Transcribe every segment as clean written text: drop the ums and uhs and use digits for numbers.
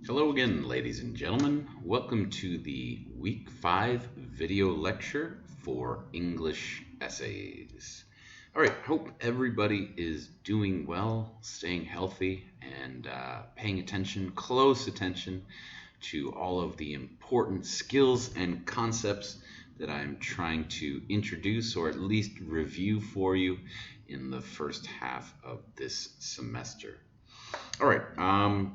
Hello again, ladies and gentlemen. Welcome to the Week 5 video lecture for English essays. All right, hope everybody is doing well, staying healthy, and paying attention, close attention to all of the important skills and concepts that I'm trying to introduce or at least review for you in the first half of this semester. All right.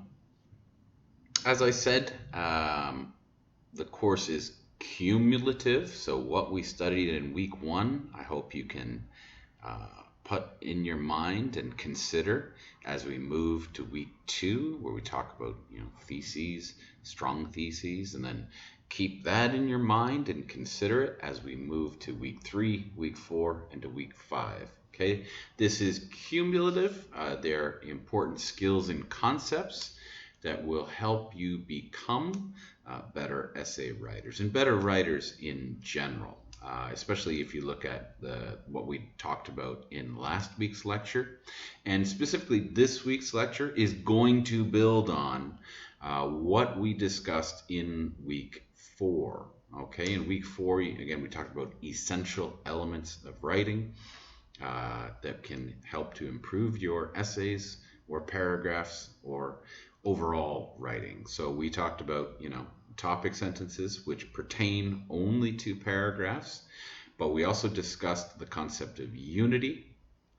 As I said, the course is cumulative, so what we studied in week 1, I hope you can put in your mind and consider as we move to week 2, where we talk about theses, strong theses, and then keep that in your mind and consider it as we move to week 3, week 4, and to week 5. Okay, this is cumulative. They're important skills and concepts that will help you become better essay writers and better writers in general, especially if you look at what we talked about in last week's lecture. And specifically this week's lecture is going to build on what we discussed in week 4. Okay, in week 4, again, we talked about essential elements of writing that can help to improve your essays or paragraphs or overall writing. So we talked about, topic sentences which pertain only to paragraphs, but we also discussed the concept of unity,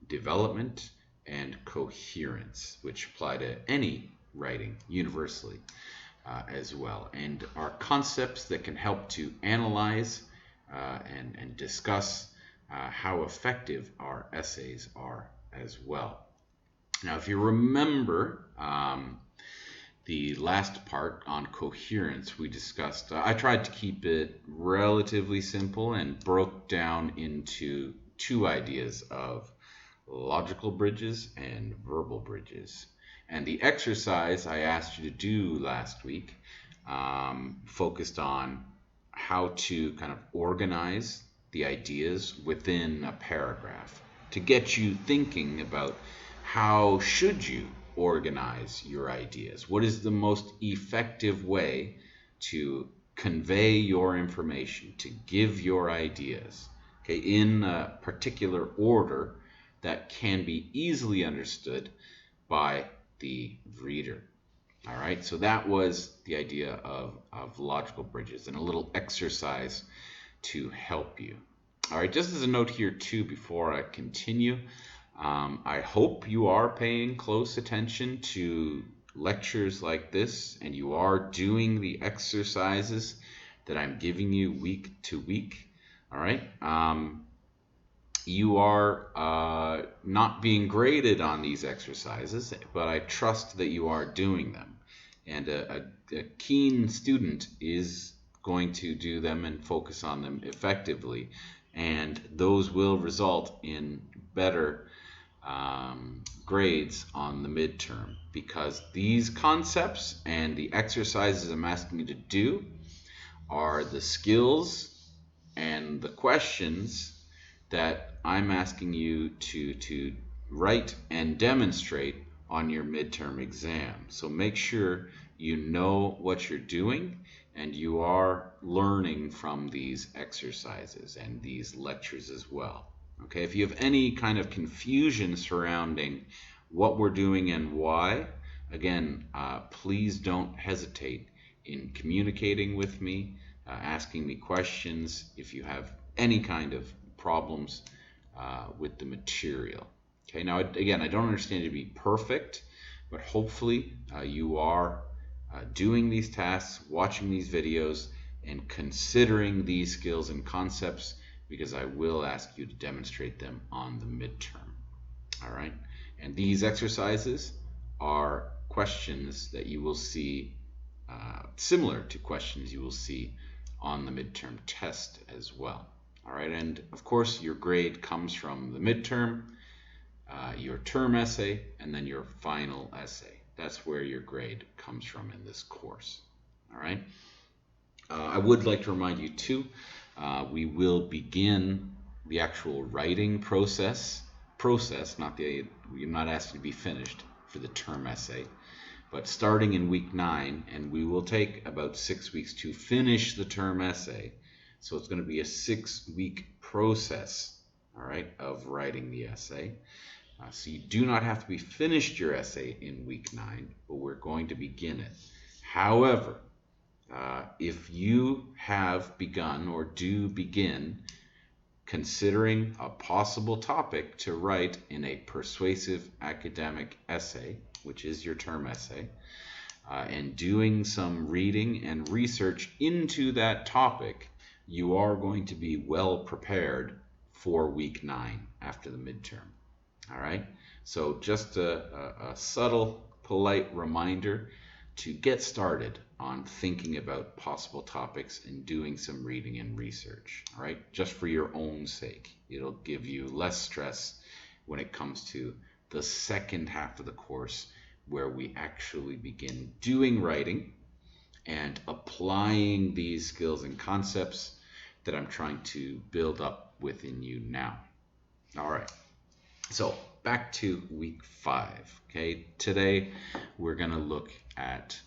development, and coherence, which apply to any writing universally as well, and are concepts that can help to analyze and discuss how effective our essays are as well. Now, if you remember, the last part on coherence we discussed, I tried to keep it relatively simple and broke down into two ideas of logical bridges and verbal bridges. And the exercise I asked you to do last week focused on how to kind of organize the ideas within a paragraph to get you thinking about how should you organize your ideas. What is the most effective way to convey your information, to give your ideas, okay, in a particular order that can be easily understood by the reader. All right, so that was the idea of logical bridges and a little exercise to help you. All right, just as a note here too before I continue, I hope you are paying close attention to lectures like this and you are doing the exercises that I'm giving you week to week. All right. You are not being graded on these exercises, but I trust that you are doing them. And a keen student is going to do them and focus on them effectively. And those will result in better grades on the midterm, because these concepts and the exercises I'm asking you to do are the skills and the questions that I'm asking you to write and demonstrate on your midterm exam. So make sure you know what you're doing and you are learning from these exercises and these lectures as well. Okay, if you have any kind of confusion surrounding what we're doing and why, again, please don't hesitate in communicating with me, asking me questions if you have any kind of problems with the material. Okay, now again, I don't understand it to be perfect, but hopefully you are doing these tasks, watching these videos, and considering these skills and concepts, because I will ask you to demonstrate them on the midterm. All right, and these exercises are questions that you will see similar to questions you will see on the midterm test as well. All right, and of course your grade comes from the midterm, your term essay, and then your final essay. That's where your grade comes from in this course. All right, I would like to remind you too, we will begin the actual writing process, not the, you're not asked to be finished for the term essay. But starting in week 9, and we will take about 6 weeks to finish the term essay. So it's going to be a 6-week process, all right, of writing the essay. So you do not have to be finished your essay in week 9, but we're going to begin it. However, if you have begun or do begin considering a possible topic to write in a persuasive academic essay, which is your term essay, and doing some reading and research into that topic, you are going to be well prepared for week 9 after the midterm. All right, so just a subtle, polite reminder to get started on thinking about possible topics and doing some reading and research, all right, just for your own sake. It'll give you less stress when it comes to the second half of the course, where we actually begin doing writing and applying these skills and concepts that I'm trying to build up within you now. All right, so back to week 5. Okay, today we're going to look at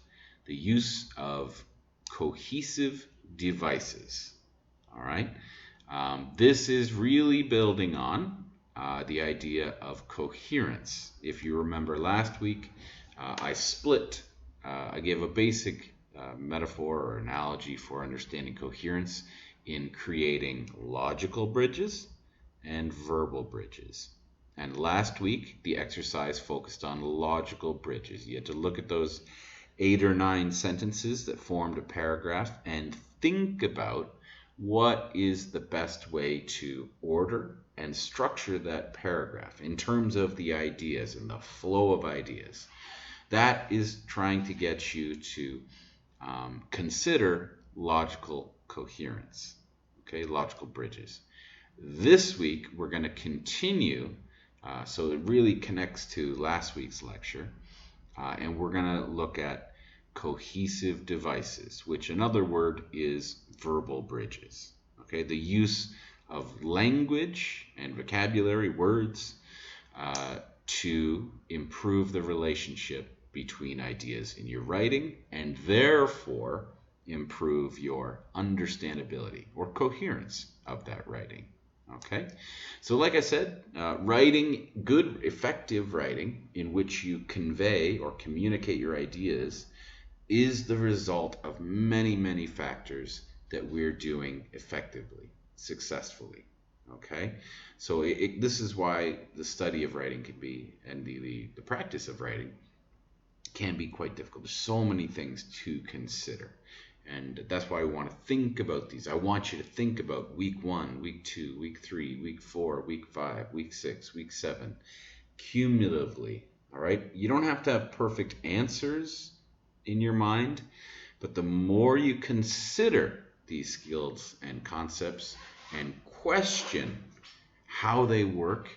the use of cohesive devices. All right, this is really building on the idea of coherence. If you remember last week, I gave a basic metaphor or analogy for understanding coherence in creating logical bridges and verbal bridges. And last week, the exercise focused on logical bridges. You had to look at those 8 or 9 sentences that formed a paragraph and think about what is the best way to order and structure that paragraph in terms of the ideas and the flow of ideas. That is trying to get you to consider logical coherence, okay, logical bridges. This week, we're going to continue, so it really connects to last week's lecture, and we're going to look at cohesive devices, which another word is verbal bridges. Okay, the use of language and vocabulary, words, to improve the relationship between ideas in your writing and therefore improve your understandability or coherence of that writing. Okay, so like I said, writing, good, effective writing in which you convey or communicate your ideas is the result of many, many factors that we're doing effectively, successfully. Okay, so this is why the study of writing can be, and the practice of writing can be quite difficult. There's so many things to consider. And that's why I want to think about these. I want you to think about week 1, week 2, week 3, week 4, week 5, week 6, week 7, cumulatively. All right? You don't have to have perfect answers in your mind, but the more you consider these skills and concepts and question how they work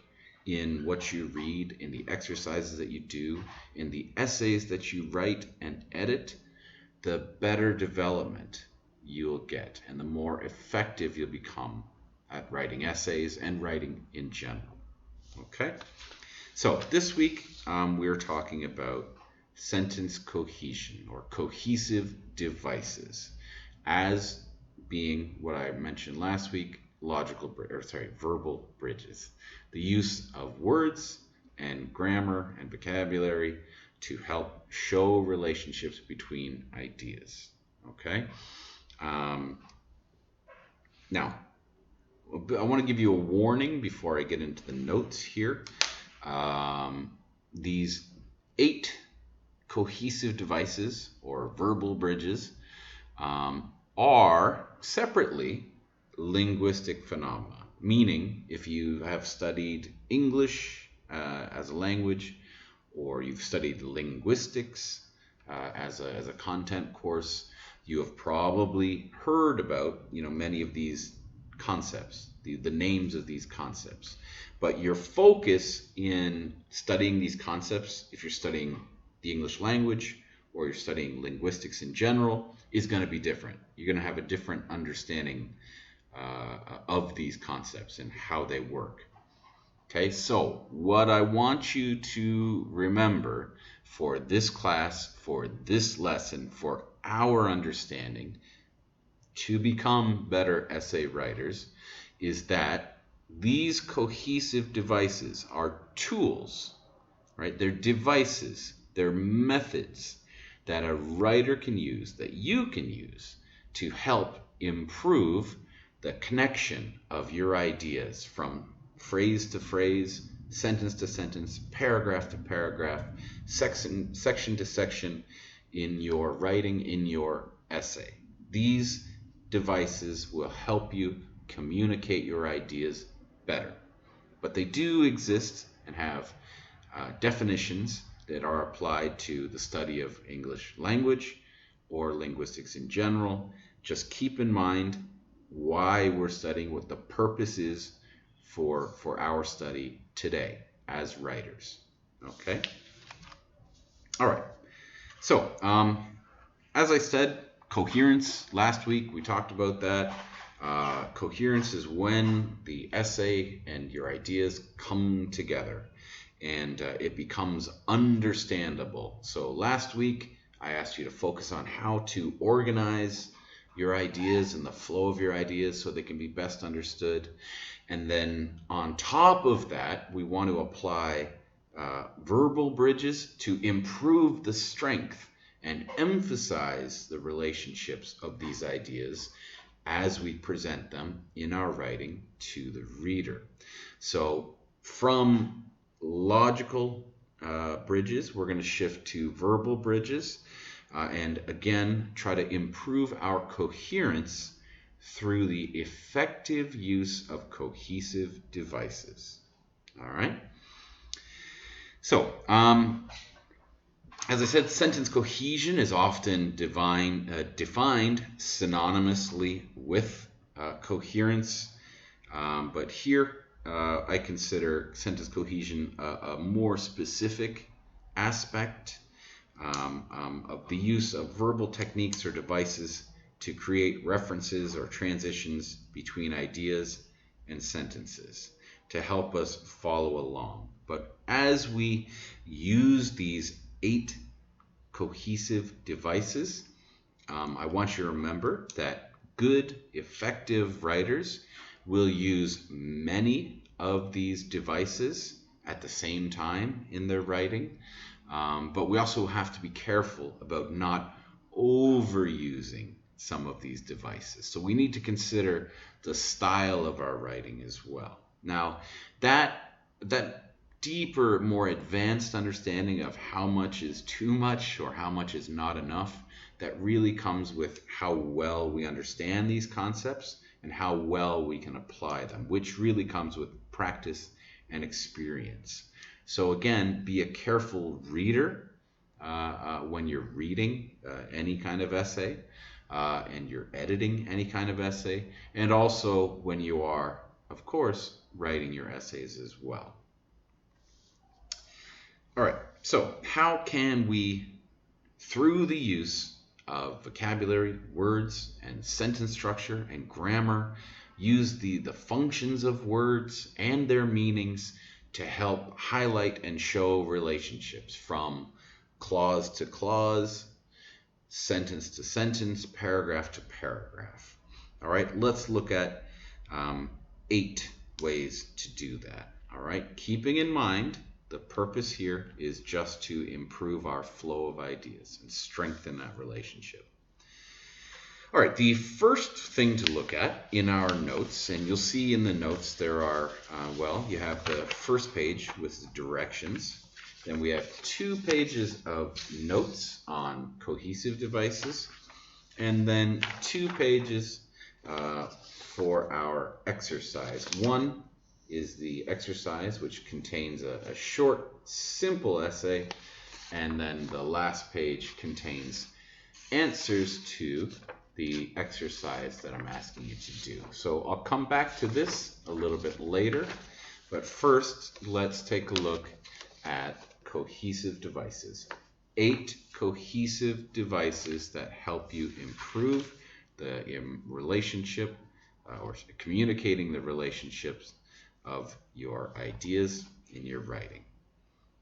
in what you read, in the exercises that you do, in the essays that you write and edit, the better development you'll get and the more effective you'll become at writing essays and writing in general. Okay, so this week we're talking about sentence cohesion or cohesive devices as being what I mentioned last week, verbal bridges. The use of words and grammar and vocabulary to help show relationships between ideas. Okay? Now, I want to give you a warning before I get into the notes here. These 8 cohesive devices or verbal bridges are separately linguistic phenomena, meaning if you have studied English as a language, or you've studied linguistics as a content course, you have probably heard about many of these concepts, the names of these concepts. But your focus in studying these concepts, if you're studying the English language or you're studying linguistics in general, is going to be different. You're going to have a different understanding of these concepts and how they work. Okay, so what I want you to remember for this class, for this lesson, for our understanding to become better essay writers is that these cohesive devices are tools, right? They're devices, they're methods that a writer can use, that you can use to help improve the connection of your ideas from phrase to phrase, sentence to sentence, paragraph to paragraph, section to section in your writing, in your essay. These devices will help you communicate your ideas better. But they do exist and have definitions that are applied to the study of English language or linguistics in general. Just keep in mind why we're studying, what the purpose is for our study today as writers. Okay? All right. So, as I said, coherence, last week we talked about that. Coherence is when the essay and your ideas come together and it becomes understandable. So last week I asked you to focus on how to organize your ideas and the flow of your ideas so they can be best understood. And then on top of that, we want to apply verbal bridges to improve the strength and emphasize the relationships of these ideas as we present them in our writing to the reader. So from logical bridges, we're going to shift to verbal bridges and again try to improve our coherence through the effective use of cohesive devices. All right? So, as I said, sentence cohesion is often defined synonymously with coherence, but here I consider sentence cohesion a more specific aspect of the use of verbal techniques or devices to create references or transitions between ideas and sentences to help us follow along. But as we use these 8 cohesive devices, I want you to remember that good, effective writers will use many of these devices at the same time in their writing, but we also have to be careful about not overusing some of these devices. So we need to consider the style of our writing as well. Now, that deeper, more advanced understanding of how much is too much or how much is not enough, that really comes with how well we understand these concepts and how well we can apply them, which really comes with practice and experience. So again, be a careful reader when you're reading any kind of essay and you're editing any kind of essay, and also when you are, of course, writing your essays as well. All right, so how can we, through the use of vocabulary, words, and sentence structure and grammar, use the functions of words and their meanings to help highlight and show relationships from clause to clause, sentence to sentence, paragraph to paragraph. All right, let's look at 8 ways to do that. All right, keeping in mind the purpose here is just to improve our flow of ideas and strengthen that relationship. All right, the first thing to look at in our notes, and you'll see in the notes there are, you have the first page with the directions. Then we have 2 pages of notes on cohesive devices, and then 2 pages for our exercise. One is the exercise, which contains a short, simple essay, and then the last page contains answers to the exercise that I'm asking you to do. So I'll come back to this a little bit later, but first let's take a look at cohesive devices. 8 cohesive devices that help you improve the relationship or communicating the relationships of your ideas in your writing.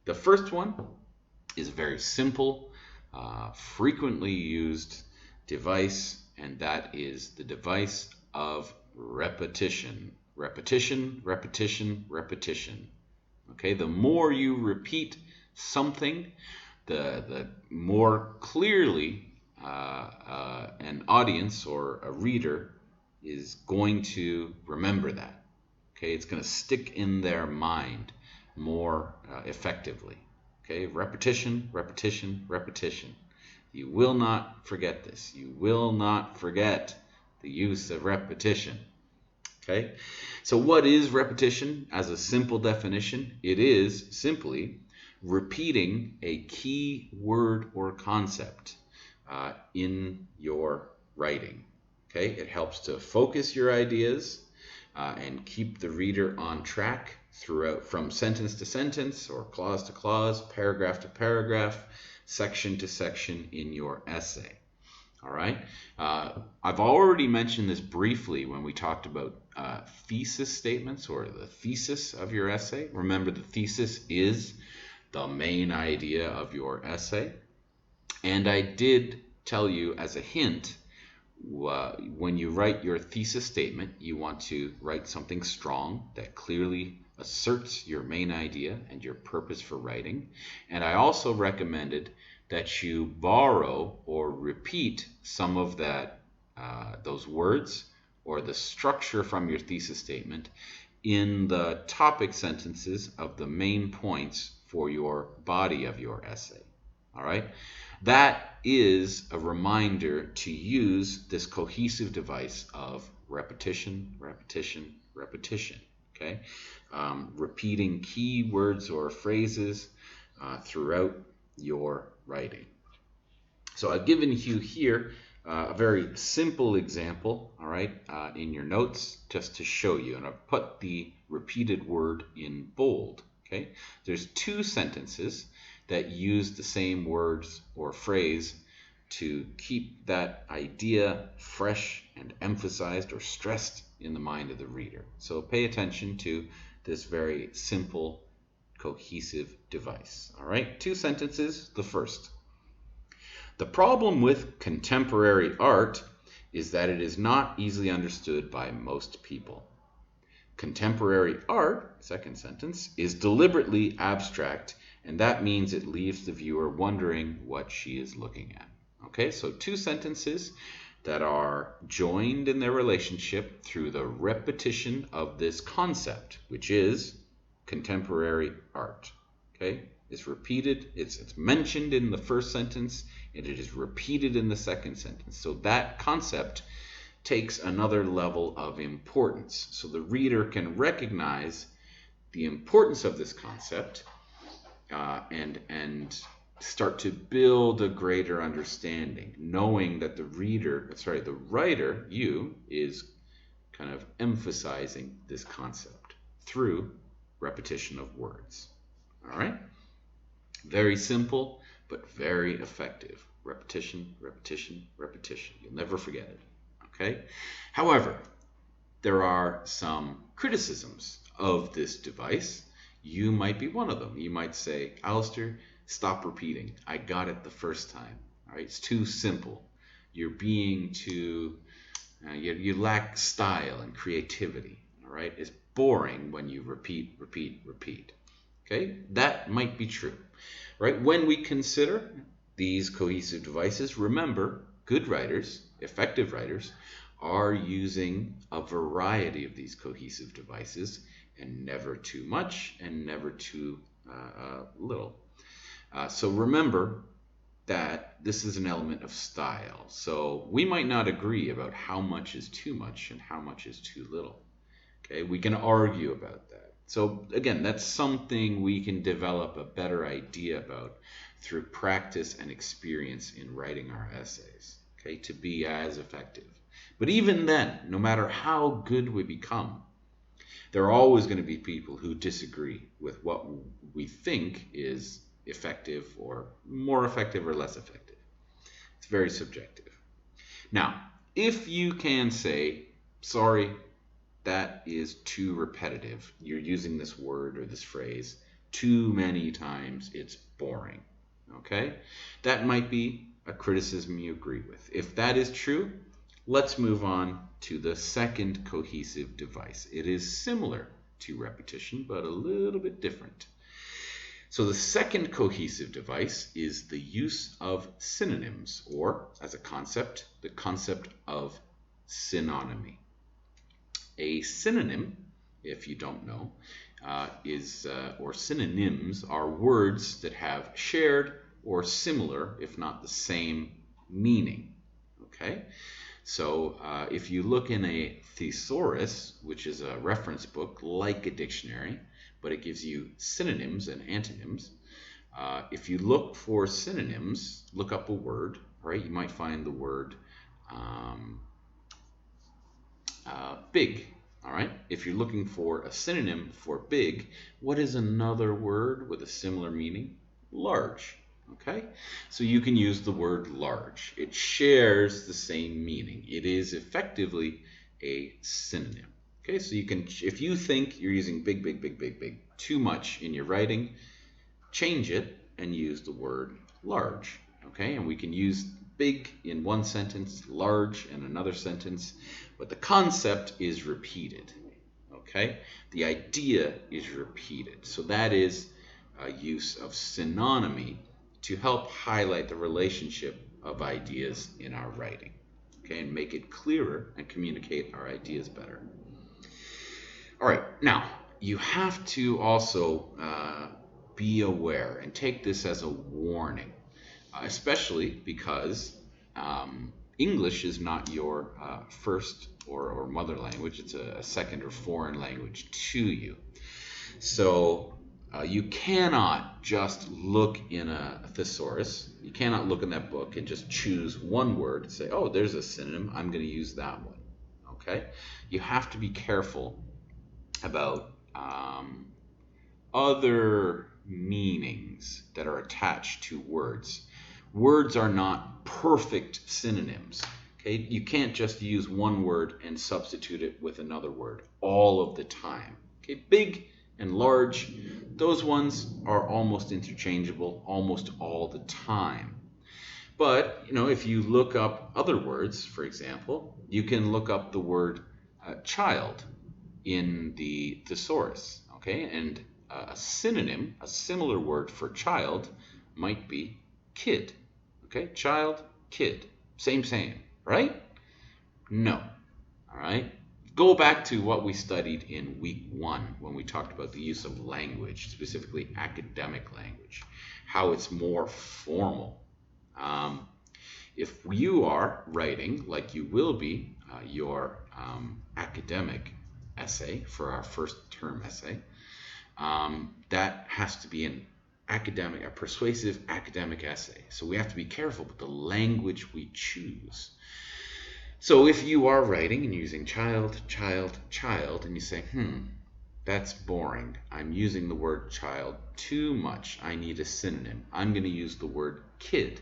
The first one is a very simple, frequently used device, and that is the device of repetition. Repetition, repetition, repetition. Okay, the more you repeat something, the more clearly an audience or a reader is going to remember that. Okay, it's going to stick in their mind more effectively. Okay, repetition, repetition, repetition. You will not forget this. You will not forget the use of repetition. Okay, so what is repetition? As a simple definition, it is simply repeating a key word or concept in your writing. Okay, it helps to focus your ideas and keep the reader on track throughout, from sentence to sentence or clause to clause, paragraph to paragraph, section to section in your essay. All right. I've already mentioned this briefly when we talked about thesis statements, or the thesis of your essay. Remember, the thesis is the main idea of your essay. And I did tell you as a hint, when you write your thesis statement, you want to write something strong that clearly asserts your main idea and your purpose for writing. And I also recommended that you borrow or repeat some of that those words or the structure from your thesis statement in the topic sentences of the main points for your body of your essay. All right? That is a reminder to use this cohesive device of repetition, repetition, repetition. Okay? Repeating key words or phrases throughout your writing. So I've given you here a very simple example, all right, in your notes, just to show you. And I've put the repeated word in bold. Okay? There's two sentences that use the same words or phrase to keep that idea fresh and emphasized or stressed in the mind of the reader. So pay attention to this very simple, cohesive device. All right, two sentences. The first: the problem with contemporary art is that it is not easily understood by most people. Contemporary art, second sentence, is deliberately abstract, and that means it leaves the viewer wondering what she is looking at. Okay, so two sentences that are joined in their relationship through the repetition of this concept, which is contemporary art. Okay, it's repeated, it's mentioned in the first sentence, and it is repeated in the second sentence. So that concept takes another level of importance. So the reader can recognize the importance of this concept and start to build a greater understanding, knowing that the writer, you, is kind of emphasizing this concept through repetition of words. All right? Very simple, but very effective. Repetition, repetition, repetition. You'll never forget it. Okay? However, there are some criticisms of this device. You might be one of them. You might say, Alistair, stop repeating. I got it the first time. All right? It's too simple. You're being too, you lack style and creativity. All right? It's boring when you repeat, repeat, repeat. Okay? That might be true. Right? When we consider these cohesive devices, remember, good writers, effective writers, are using a variety of these cohesive devices, and never too much and never too little. So remember that this is an element of style. So we might not agree about how much is too much and how much is too little. Okay, we can argue about that. So again, that's something we can develop a better idea about through practice and experience in writing our essays, okay, to be as effective. But even then, no matter how good we become, there are always going to be people who disagree with what we think is effective, or more effective or less effective. It's very subjective. Now, if you can say, sorry, that is too repetitive. You're using this word or this phrase too many times. It's boring. Okay? That might be a criticism you agree with. If that is true, let's move on to the second cohesive device. It is similar to repetition, but a little bit different. So the second cohesive device is the use of synonyms, or as a concept, the concept of synonymy. A synonym, if you don't know, or synonyms are words that have shared or similar, if not the same, meaning. Okay? So if you look in a thesaurus, which is a reference book like a dictionary, but it gives you synonyms and antonyms. If you look for synonyms, look up a word, right? You might find the word big, all right? If you're looking for a synonym for big, what is another word with a similar meaning? Large, okay? So you can use the word large. It shares the same meaning. It is effectively a synonym. Okay, so you can, if you think you're using big, big, big, big, big too much in your writing, change it and use the word large. Okay, and we can use big in one sentence, large in another sentence, but the concept is repeated. Okay, the idea is repeated. So that is a use of synonymy to help highlight the relationship of ideas in our writing. Okay, and make it clearer and communicate our ideas better. All right, now you have to also be aware and take this as a warning, especially because English is not your first or mother language. It's a second or foreign language to you. So you cannot just look in a thesaurus. You cannot look in that book and just choose one word and say, oh, there's a synonym. I'm going to use that one. Okay? You have to be careful about other meanings that are attached to words. Words are not perfect synonyms. Okay? You can't just use one word and substitute it with another word all of the time. Okay? Big and large, those ones are almost interchangeable almost all the time. But, if you look up other words, for example, you can look up the word child in the thesaurus, okay? And a synonym, a similar word for child, might be kid, okay? Child, kid, same, right? No, all right? Go back to what we studied in week 1 when we talked about the use of language, specifically academic language, how it's more formal. If you are writing, like you will be, your academic essay for our first term essay, that has to be a persuasive academic essay. So we have to be careful with the language we choose. So if you are writing and using child, and you say, that's boring. I'm using the word child too much. I need a synonym. I'm going to use the word kid.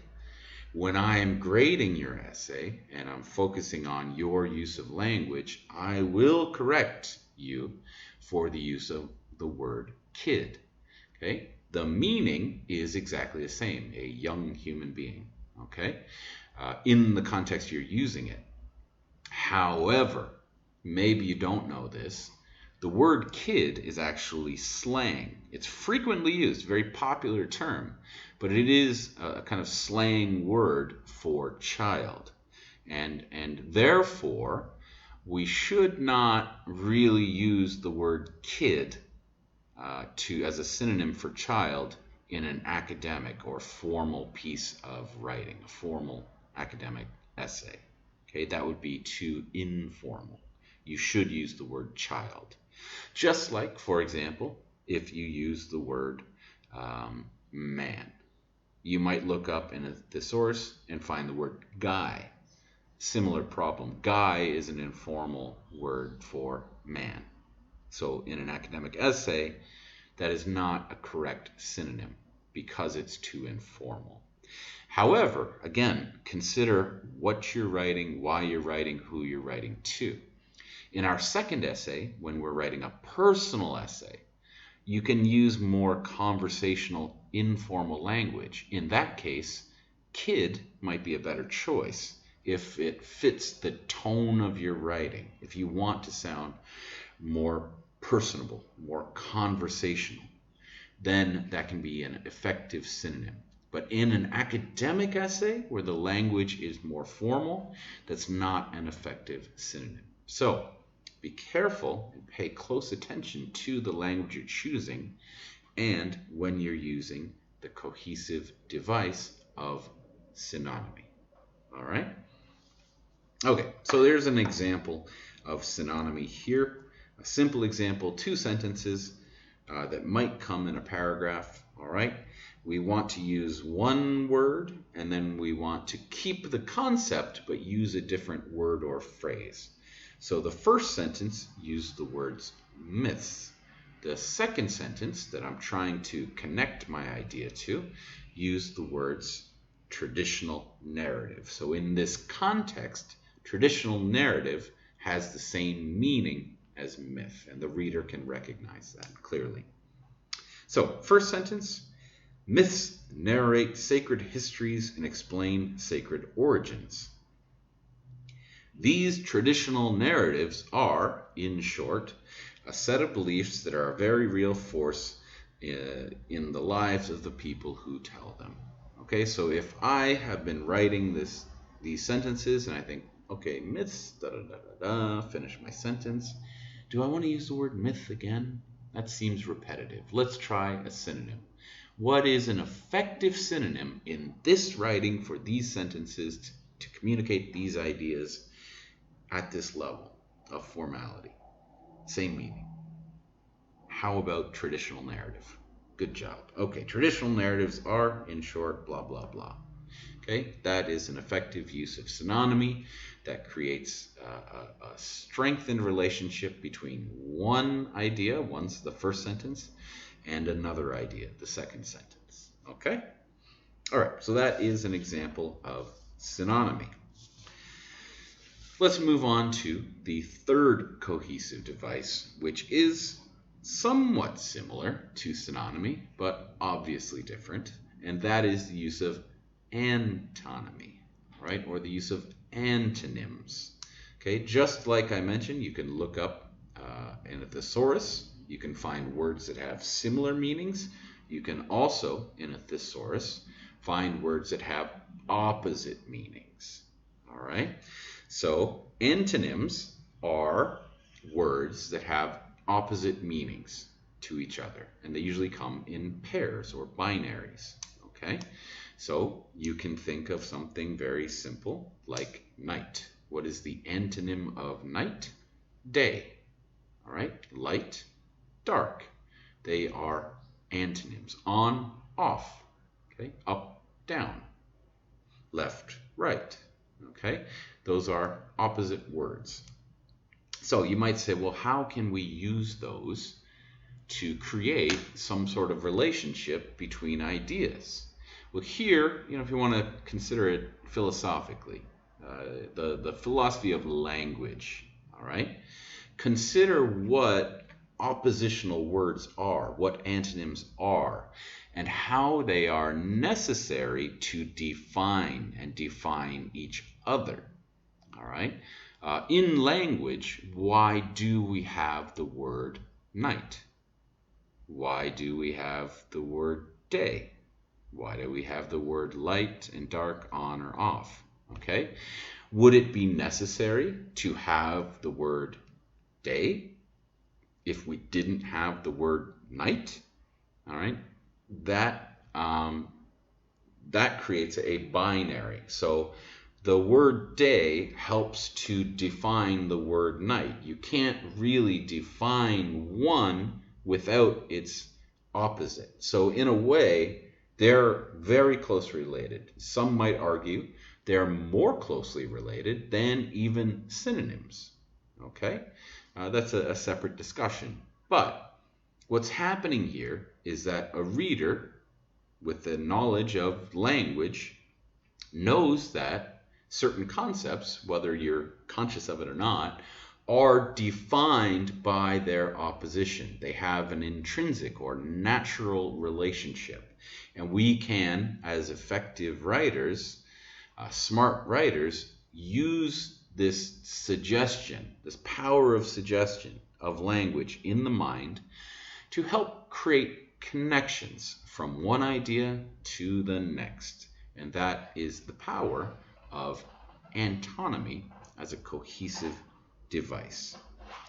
When I am grading your essay and I'm focusing on your use of language, I will correct you for the use of the word kid. Okay? The meaning is exactly the same, a young human being. Okay? In the context you're using it. However, maybe you don't know this, the word kid is actually slang. It's frequently used, very popular term, but it is a kind of slang word for child. And therefore, we should not really use the word kid as a synonym for child in an academic or formal piece of writing, a formal academic essay. Okay, that would be too informal. You should use the word child. Just like, for example, if you use the word man. You might look up in a thesaurus and find the word guy. Similar problem. Guy is an informal word for man. So in an academic essay, that is not a correct synonym because it's too informal. However, again, consider what you're writing, why you're writing, who you're writing to. In our second essay, when we're writing a personal essay, you can use more conversational, informal language. In that case, kid might be a better choice if it fits the tone of your writing. If you want to sound more personable, more conversational, then that can be an effective synonym. But in an academic essay where the language is more formal, that's not an effective synonym. So be careful and pay close attention to the language you're choosing and when you're using the cohesive device of synonymy. All right? Okay, so there's an example of synonymy here. A simple example, 2 sentences that might come in a paragraph. All right? We want to use one word, and then we want to keep the concept but use a different word or phrase. So the first sentence used the words myths. The second sentence that I'm trying to connect my idea to used the words traditional narrative. So in this context, traditional narrative has the same meaning as myth, and the reader can recognize that clearly. So first sentence, myths narrate sacred histories and explain sacred origins. These traditional narratives are, in short, a set of beliefs that are a very real force in the lives of the people who tell them. Okay, so if I have been writing these sentences and I think, okay, myths, finish my sentence. Do I want to use the word myth again? That seems repetitive. Let's try a synonym. What is an effective synonym in this writing for these sentences to communicate these ideas at this level of formality? Same meaning. How about traditional narrative? Good job. Okay, traditional narratives are, in short, blah, blah, blah. Okay, that is an effective use of synonymy that creates a strengthened relationship between one idea, one's the first sentence, and another idea, the second sentence. Okay? All right, so that is an example of synonymy. Let's move on to the third cohesive device, which is somewhat similar to synonymy, but obviously different, and that is the use of antonymy, right? Or the use of antonyms. Okay, just like I mentioned, you can look up in a thesaurus, you can find words that have similar meanings. You can also, in a thesaurus, find words that have opposite meanings. All right? So antonyms are words that have opposite meanings to each other, and they usually come in pairs or binaries. Okay? So you can think of something very simple like night. What is the antonym of night? Day. All right? Light, dark. They are antonyms. On, off. Okay? Up, down. Left, right. Okay? Those are opposite words. So you might say, well, how can we use those to create some sort of relationship between ideas? Well, here, if you want to consider it philosophically, the philosophy of language, all right? Consider what oppositional words are, what antonyms are, and how they are necessary to define each other, all right? In language, why do we have the word night? Why do we have the word day? Why do we have the word light and dark, on or off? Okay? Would it be necessary to have the word day if we didn't have the word night? All right? That creates a binary. So the word day helps to define the word night. You can't really define one without its opposite. So in a way, they're very closely related. Some might argue they're more closely related than even synonyms. Okay? That's a separate discussion. But what's happening here is that a reader with the knowledge of language knows that certain concepts, whether you're conscious of it or not, are defined by their opposition. They have an intrinsic or natural relationship. And we can, as effective writers, smart writers, use this suggestion, this power of suggestion of language in the mind to help create connections from one idea to the next. And that is the power of antonymy as a cohesive device.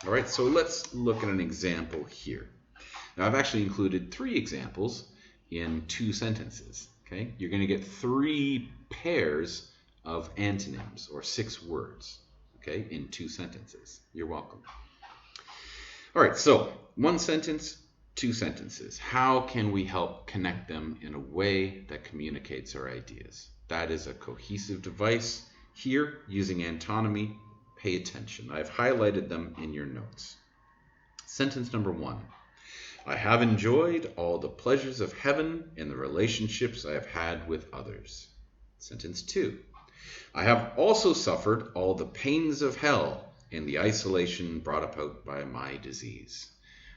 All right, so let's look at an example here. Now, I've actually included 3 examples in 2 sentences. Okay, you're going to get 3 pairs of antonyms, or 6 words, okay, in 2 sentences. You're welcome. All right, so 1 sentence, 2 sentences. How can we help connect them in a way that communicates our ideas? That is a cohesive device. Here, using antonymy, pay attention. I've highlighted them in your notes. Sentence number 1. I have enjoyed all the pleasures of heaven in the relationships I have had with others. Sentence 2. I have also suffered all the pains of hell in the isolation brought about by my disease.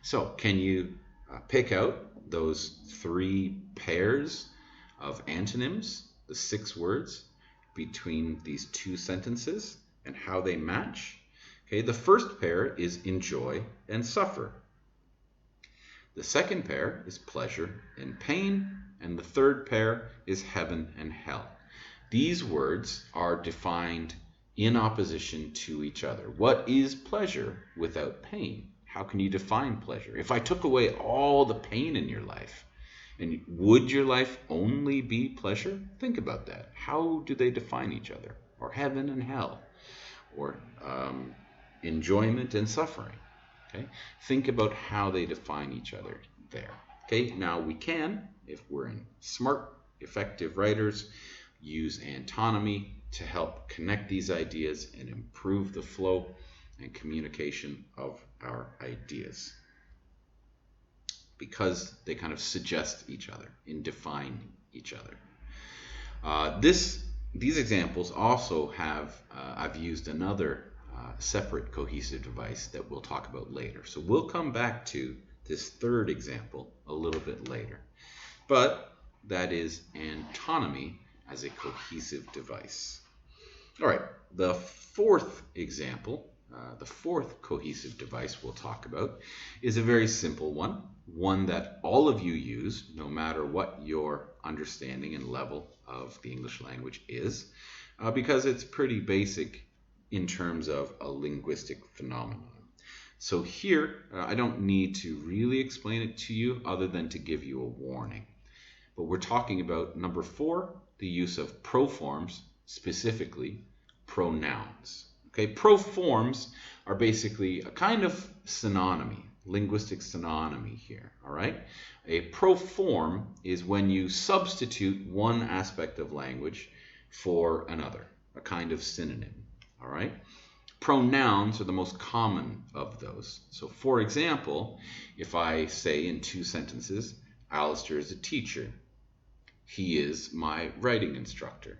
So, can you pick out those 3 pairs of antonyms, the 6 words, between these 2 sentences and how they match? Okay, the first pair is enjoy and suffer. The second pair is pleasure and pain, and the third pair is heaven and hell. These words are defined in opposition to each other. What is pleasure without pain? How can you define pleasure? If I took away all the pain in your life, and would your life only be pleasure? Think about that. How do they define each other? Or heaven and hell? Or enjoyment and suffering? Okay? Think about how they define each other there. Okay? Now we can, if we're smart, effective writers, use antonymy to help connect these ideas and improve the flow and communication of our ideas, because they kind of suggest each other and define each other. These examples also have, I've used another separate cohesive device that we'll talk about later. So we'll come back to this third example a little bit later. But that is antonymy as a cohesive device. All right, the fourth example, the fourth cohesive device we'll talk about is a very simple one that all of you use, no matter what your understanding and level of the English language is, because it's pretty basic in terms of a linguistic phenomenon. So here, I don't need to really explain it to you other than to give you a warning. But we're talking about number 4, the use of proforms, specifically pronouns. Okay, proforms are basically a kind of synonymy, linguistic synonymy here, all right? A proform is when you substitute one aspect of language for another, a kind of synonym, all right? Pronouns are the most common of those. So for example, if I say in 2 sentences, Alistair is a teacher, he is my writing instructor,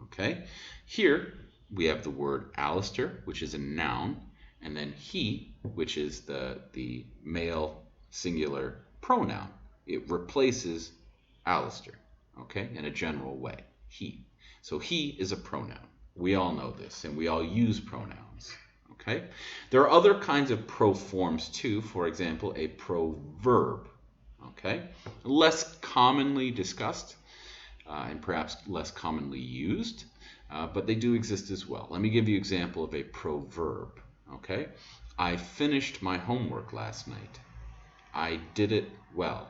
okay? Here we have the word Alistair, which is a noun, and then he, which is the male singular pronoun. It replaces Alistair, okay, in a general way, he. So he is a pronoun. We all know this, and we all use pronouns, okay? There are other kinds of proforms too, for example, a proverb, okay? Less commonly discussed and perhaps less commonly used, but they do exist as well. Let me give you an example of a proverb, okay? I finished my homework last night. I did it well,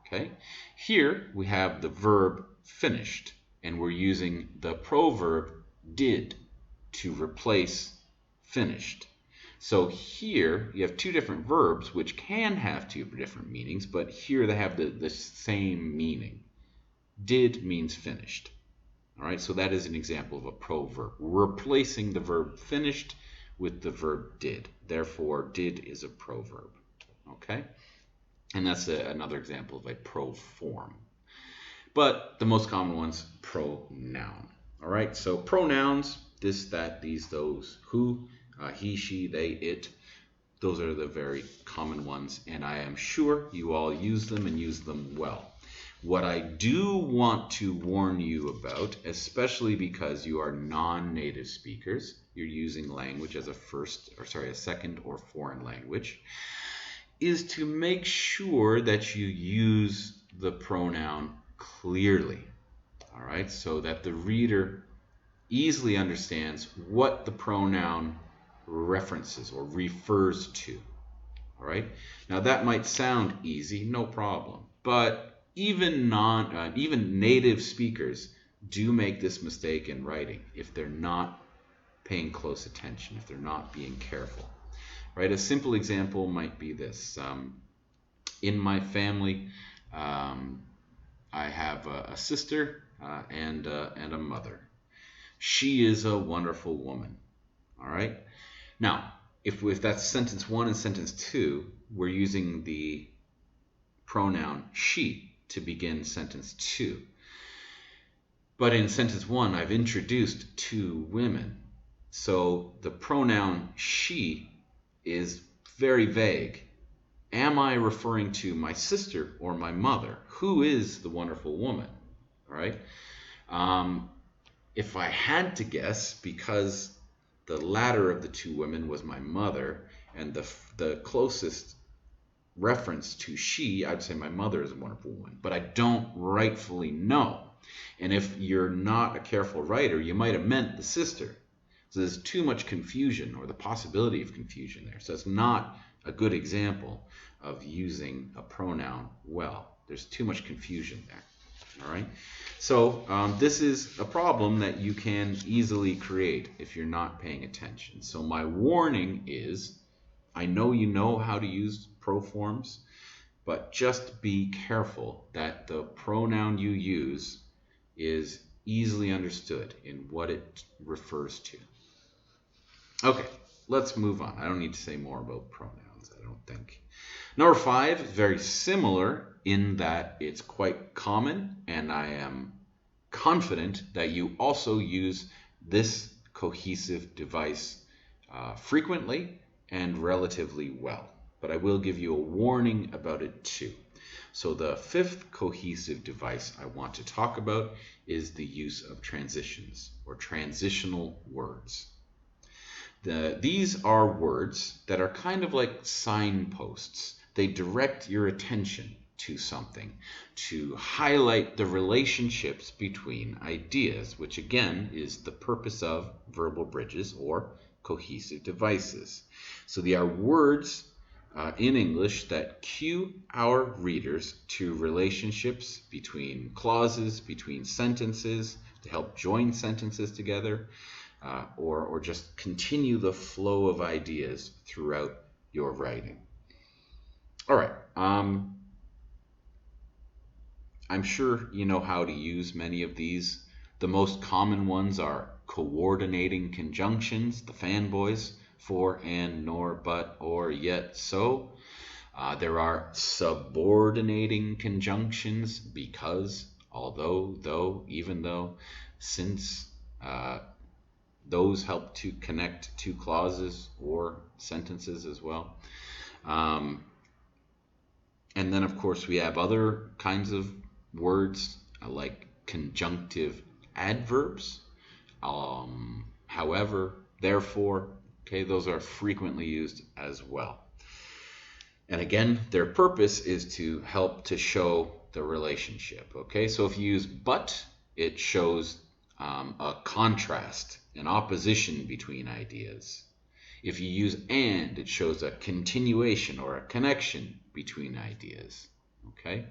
okay? Here we have the verb finished, and we're using the proverb did to replace finished. So here you have 2 different verbs which can have 2 different meanings, but here they have the same meaning. Did means finished. All right, so that is an example of a proverb. We're replacing the verb finished with the verb did. Therefore, did is a proverb. Okay? And that's another example of a proform. But the most common one's pronoun. All right, so pronouns, this, that, these, those, who, he, she, they, it. Those are the very common ones, and I am sure you all use them and use them well. What I do want to warn you about, especially because you are non-native speakers, you're using language as a second or foreign language, is to make sure that you use the pronoun clearly. All right, so that the reader easily understands what the pronoun references or refers to. All right. Now that might sound easy, no problem, but even native speakers do make this mistake in writing if they're not paying close attention, if they're not being careful. Right. A simple example might be this: in my family, I have a sister and a mother. She is a wonderful woman. All right. Now, if that's sentence 1 and sentence 2, we're using the pronoun she to begin sentence 2. But in sentence 1, I've introduced 2 women. So the pronoun she is very vague. Am I referring to my sister or my mother? Who is the wonderful woman? All right. If I had to guess, because the latter of the 2 women was my mother, and the closest reference to she, I'd say my mother is a wonderful woman, but I don't rightfully know. And if you're not a careful writer, you might have meant the sister. So there's too much confusion, or the possibility of confusion there. So it's not a good example of using a pronoun well. There's too much confusion there. All right. So this is a problem that you can easily create if you're not paying attention. So my warning is, I know you know how to use proforms, but just be careful that the pronoun you use is easily understood in what it refers to. Okay, let's move on. I don't need to say more about pronouns, I don't think. Number 5 is very similar in that it's quite common, and I am confident that you also use this cohesive device frequently and relatively well. But I will give you a warning about it too. So the 5th cohesive device I want to talk about is the use of transitions or transitional words. These are words that are kind of like signposts. They direct your attention to something, to highlight the relationships between ideas, which again is the purpose of verbal bridges or cohesive devices. So they are words in English that cue our readers to relationships between clauses, between sentences, to help join sentences together, or just continue the flow of ideas throughout your writing. All right. I'm sure you know how to use many of these. The most common ones are coordinating conjunctions, the fanboys, for, and, nor, but, or, yet, so. There are subordinating conjunctions, because, although, though, even though, since. Those help to connect 2 clauses or sentences as well. And then, of course, we have other kinds of words like conjunctive adverbs. However, therefore, okay, those are frequently used as well. And again, their purpose is to help to show the relationship. Okay, so if you use but, it shows a contrast, an opposition between ideas. If you use and, it shows a continuation or a connection between ideas. Okay,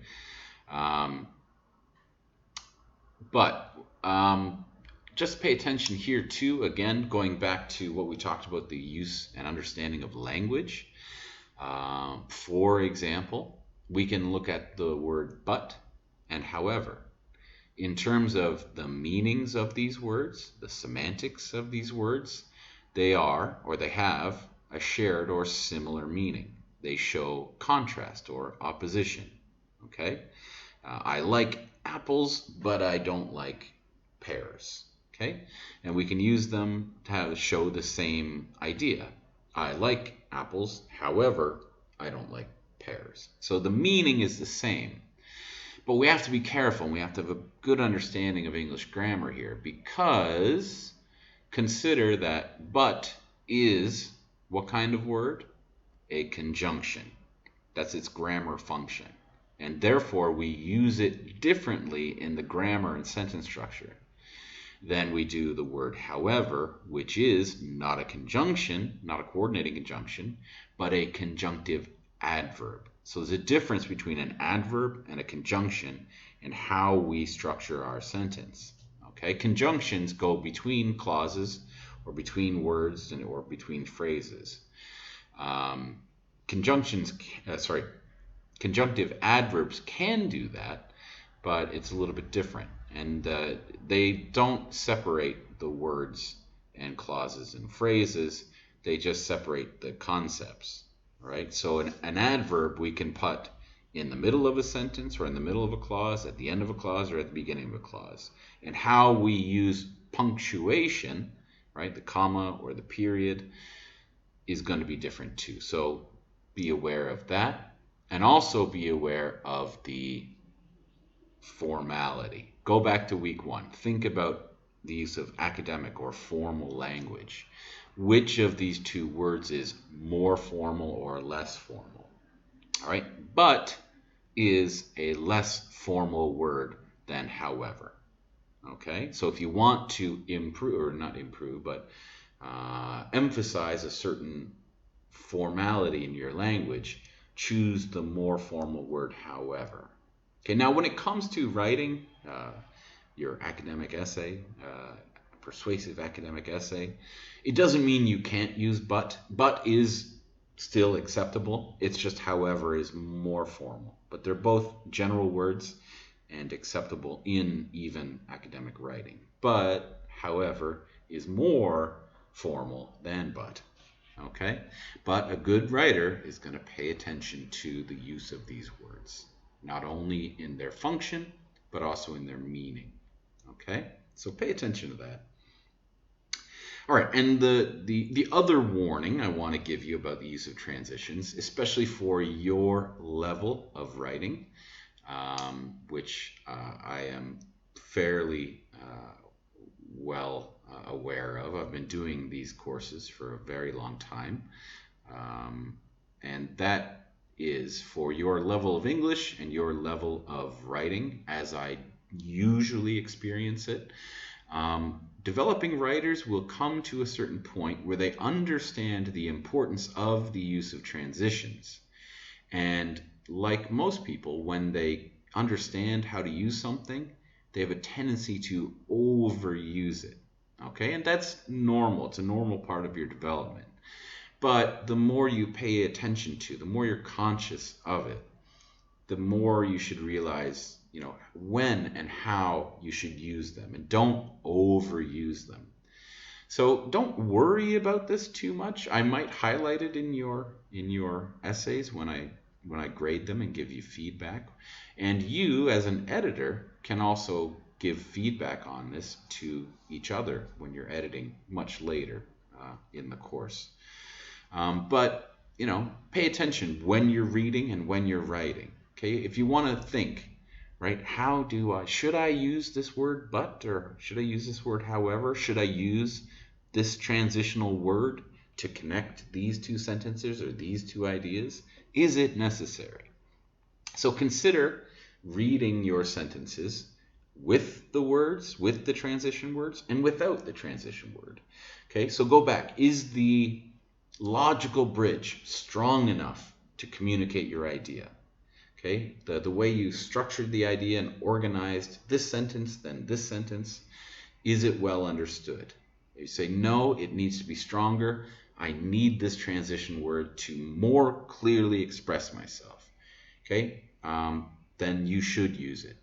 just pay attention here too, again, going back to what we talked about, the use and understanding of language. For example, we can look at the word but and however. In terms of the meanings of these words, the semantics of these words, they are, or they have, a shared or similar meaning. They show contrast or opposition. Okay? I like apples, but I don't like pears. Okay, and we can use them to show the same idea. I like apples, however, I don't like pears. So the meaning is the same. But we have to be careful, and we have to have a good understanding of English grammar here, because consider that but is what kind of word? A conjunction. That's its grammar function. And therefore, we use it differently in the grammar and sentence structure than we do the word however, which is not a conjunction, not a coordinating conjunction, but a conjunctive adverb. So there's a difference between an adverb and a conjunction in how we structure our sentence. Okay, conjunctions go between clauses or between words or between phrases. Conjunctive adverbs can do that, but it's a little bit different. And they don't separate the words and clauses and phrases. They just separate the concepts, right? So an adverb we can put in the middle of a sentence or in the middle of a clause, at the end of a clause, or at the beginning of a clause. And how we use punctuation, right, the comma or the period, is going to be different too. So be aware of that, and also be aware of the formality. Go back to week 1. Think about the use of academic or formal language. Which of these two words is more formal or less formal? All right, but is a less formal word than however. Okay, so if you want to improve, or not improve, but emphasize a certain formality in your language, choose the more formal word however. Okay, now when it comes to writing your academic essay, persuasive academic essay, it doesn't mean you can't use but. But is still acceptable. It's just however is more formal. But they're both general words and acceptable in even academic writing. But, however, is more formal than but. Okay? But a good writer is going to pay attention to the use of these words, not only in their function, but also in their meaning. Okay? So pay attention to that. All right, and the other warning I want to give you about the use of transitions, especially for your level of writing, which I am fairly well aware of. I've been doing these courses for a very long time, and that is for your level of English and your level of writing, as I usually experience it. Developing writers will come to a certain point where they understand the importance of the use of transitions. And like most people, when they understand how to use something, they have a tendency to overuse it. Okay, and that's normal. It's a normal part of your development. But the more you pay attention to, the more you're conscious of it, the more you should realize, when and how you should use them, and don't overuse them. So don't worry about this too much. I might highlight it in your essays when I grade them and give you feedback. And you, as an editor, can also give feedback on this to each other when you're editing much later in the course. But pay attention when you're reading and when you're writing. Okay, if you want to think, right, should I use this word but, or should I use this word however? Should I use this transitional word to connect these two sentences or these two ideas? Is it necessary? So consider reading your sentences with the words, with the transition words, and without the transition word. Okay, so go back. Is the logical bridge strong enough to communicate your idea? Okay, the way you structured the idea and organized this sentence, then this sentence, is it well understood? You say, no, it needs to be stronger. I need this transition word to more clearly express myself. Okay, then you should use it.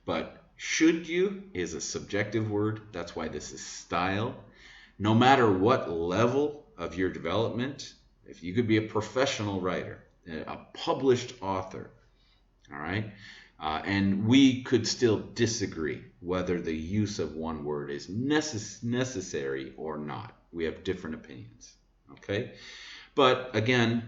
But should you is a subjective word. That's why this is style. No matter what level of your development, if you could be a professional writer, a published author, all right, And we could still disagree whether the use of one word is necessary or not. We have different opinions. Okay? But again,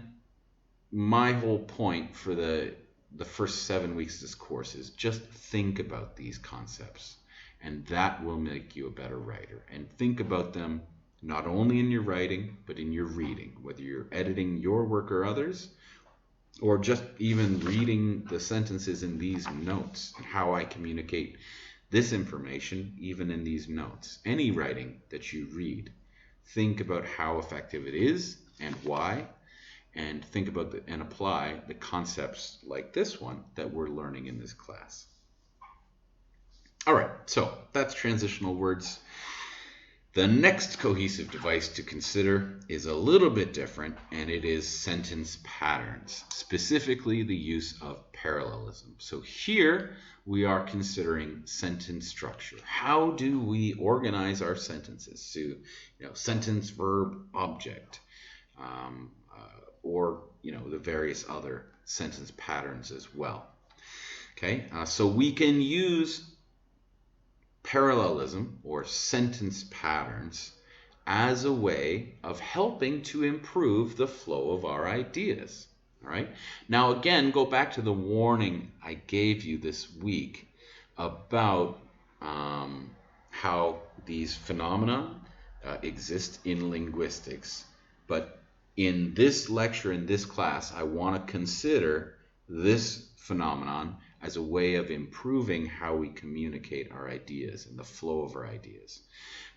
my whole point for the first 7 weeks of this course is just think about these concepts, and that will make you a better writer. And think about them not only in your writing, but in your reading, whether you're editing your work or others, or just even reading the sentences in these notes and how I communicate this information even in these notes. Any writing that you read, think about how effective it is and why, and think about and apply the concepts like this one that we're learning in this class. All right, so that's transitional words. The next cohesive device to consider is a little bit different, and it is sentence patterns, specifically the use of parallelism. So here we are considering sentence structure. How do we organize our sentences? So, sentence, verb, object, or the various other sentence patterns as well. Okay, so we can use parallelism or sentence patterns as a way of helping to improve the flow of our ideas. All right. Now, again, go back to the warning I gave you this week about how these phenomena exist in linguistics. But in this lecture, in this class, I want to consider this phenomenon as a way of improving how we communicate our ideas and the flow of our ideas.